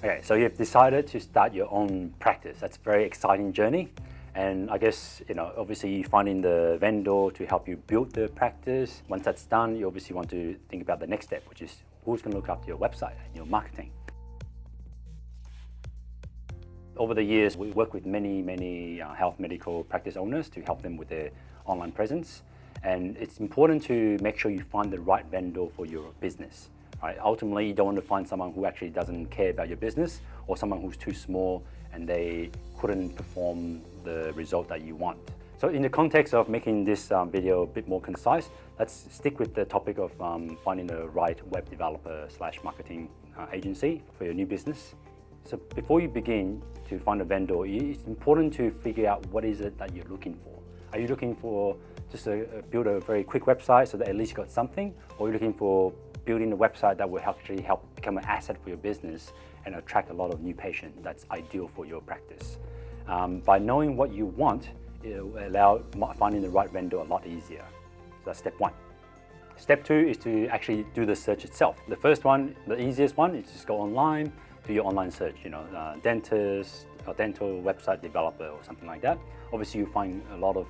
Okay, so you've decided to start your own practice. That's a very exciting journey. And I guess, obviously you're finding the vendor to help you build the practice. Once that's done, you obviously want to think about the next step, which is who's going to look after your website and your marketing. Over the years, we work with many health medical practice owners to help them with their online presence. And it's important to make sure you find the right vendor for your business. Right? Ultimately, you don't want to find someone who actually doesn't care about your business, or someone who's too small and they couldn't perform the result that you want. So in the context of making this video a bit more concise, let's stick with the topic of finding the right web developer / marketing agency for your new business. So before you begin to find a vendor, it's important to figure out what is it that you're looking for. Are you looking for just build a very quick website so that at least you got something, or are you looking for building a website that will actually help become an asset for your business and attract a lot of new patients that's ideal for your practice? By knowing what you want, it will allow finding the right vendor a lot easier. So that's step one. Step two is to actually do the search itself. The first one, the easiest one, is just go online, do your online search, dentist, or dental website developer or something like that. Obviously you find a lot of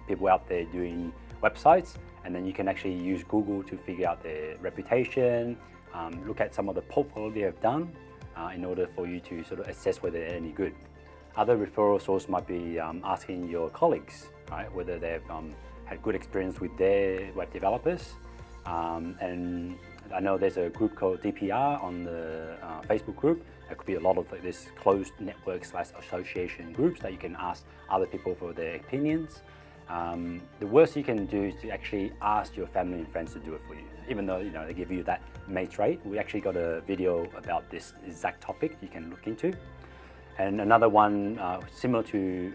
people out there doing websites, and then you can actually use Google to figure out their reputation, look at some of the portfolio they have done in order for you to sort of assess whether they're any good. Other referral source might be asking your colleagues, right, whether they've had good experience with their web developers. And I know there's a group called DPR on the Facebook group. There could be a lot of this closed network / association groups that you can ask other people for their opinions. The worst you can do is to actually ask your family and friends to do it for you. Even though they give you that mates rate, we actually got a video about this exact topic you can look into. And another one similar to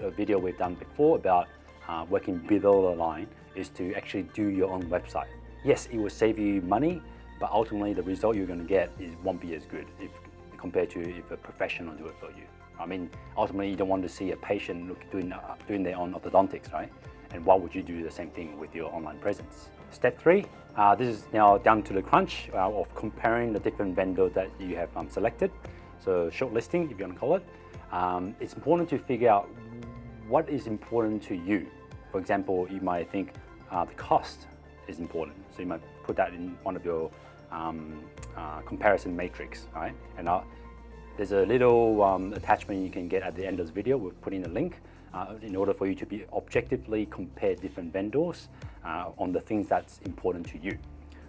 a video we've done before about working below the line is to actually do your own website. Yes, it will save you money, but ultimately the result you're going to get won't be as good compared to if a professional do it for you. I mean, ultimately you don't want to see a patient doing their own orthodontics, right? And why would you do the same thing with your online presence? Step three, this is now down to the crunch of comparing the different vendors that you have selected. So shortlisting, if you want to call it. It's important to figure out what is important to you. For example, you might think the cost is important. So you might put that in one of your comparison matrix, right? And there's a little attachment you can get at the end of this video. We'll put in a link in order for you to be objectively compare different vendors on the things that's important to you.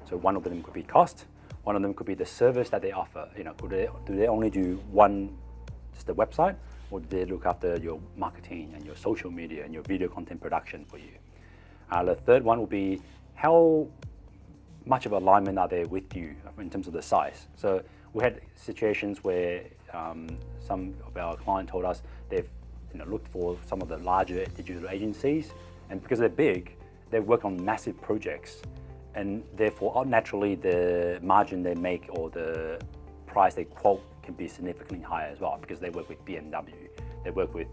So one of them could be cost. One of them could be the service that they offer. Do they only do just the website, or do they look after your marketing and your social media and your video content production for you? The third one will be how much of alignment are they with you in terms of the size. So we had situations where some of our clients told us they've looked for some of the larger digital agencies, and because they're big, they work on massive projects, and therefore naturally the margin they make or the price they quote can be significantly higher as well, because they work with BMW, they work with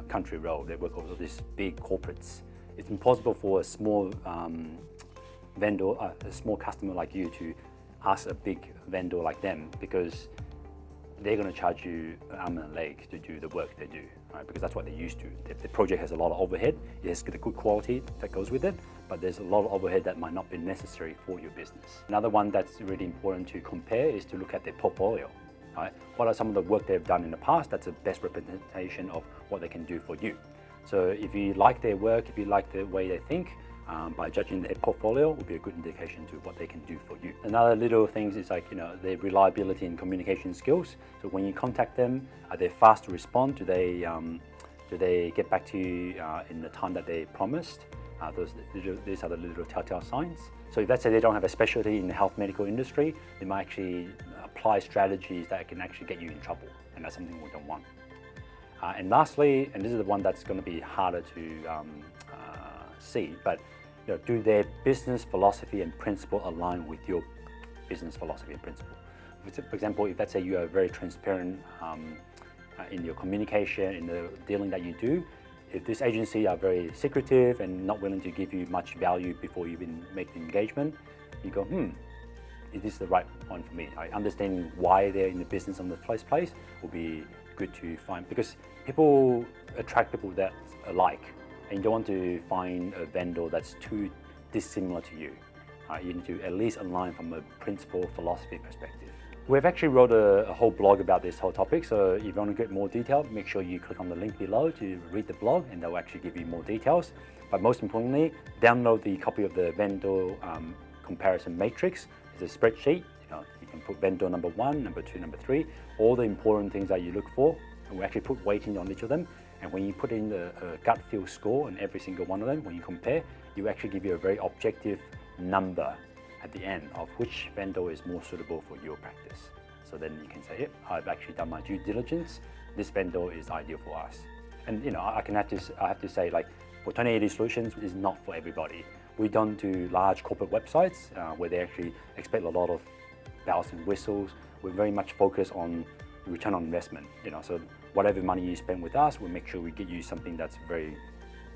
Country Road, they work with all these big corporates. It's impossible for a small vendor, a small customer like you to ask a big vendor like them, because they're going to charge you an arm and a leg to do the work they do, right? Because that's what they're used to. The project has a lot of overhead. It has the good quality that goes with it, but there's a lot of overhead that might not be necessary for your business. Another one that's really important to compare is to look at their portfolio, right? What are some of the work they've done in the past that's the best representation of what they can do for you? So if you like their work, if you like the way they think, by judging their portfolio will be a good indication to what they can do for you. Another little things is like, their reliability and communication skills. So when you contact them, are they fast to respond? Do they get back to you in the time that they promised? These are the little telltale signs. So if let's say they don't have a specialty in the health medical industry, they might actually apply strategies that can actually get you in trouble, and that's something we don't want. And lastly, and this is the one that's going to be harder to see, but do their business philosophy and principle align with your business philosophy and principle? For example, if let's say you are very transparent in your communication, in the dealing that you do, if this agency are very secretive and not willing to give you much value before you even make the engagement, you go, it is the right one for me. Understanding why they're in the business in the first place will be good to find, because people attract people that alike, and you don't want to find a vendor that's too dissimilar to you. You need to at least align from a principle philosophy perspective. We've actually wrote a whole blog about this whole topic, so if you want to get more detail, make sure you click on the link below to read the blog, and they'll actually give you more details. But most importantly, download the copy of the vendor comparison matrix. It's a spreadsheet. You can put vendor number 1, number 2, number 3, all the important things that you look for, and we actually put weighting on each of them. And when you put in the gut feel score on every single one of them, when you compare, you actually give you a very objective number at the end of which vendor is more suitable for your practice. So then you can say, yep, I've actually done my due diligence. This vendor is ideal for us. And I have to say, like, for 2080 Solutions is not for everybody. We don't do large corporate websites where they actually expect a lot of bells and whistles. We're very much focused on return on investment. So whatever money you spend with us, we'll make sure we get you something that's very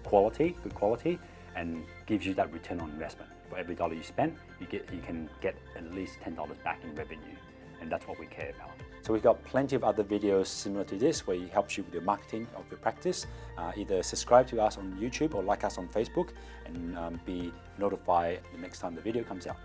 good quality, and gives you that return on investment. For every dollar you spend, you can get at least $10 back in revenue, and that's what we care about. So we've got plenty of other videos similar to this where it helps you with your marketing of your practice. Either subscribe to us on YouTube or like us on Facebook, and be notified the next time the video comes out.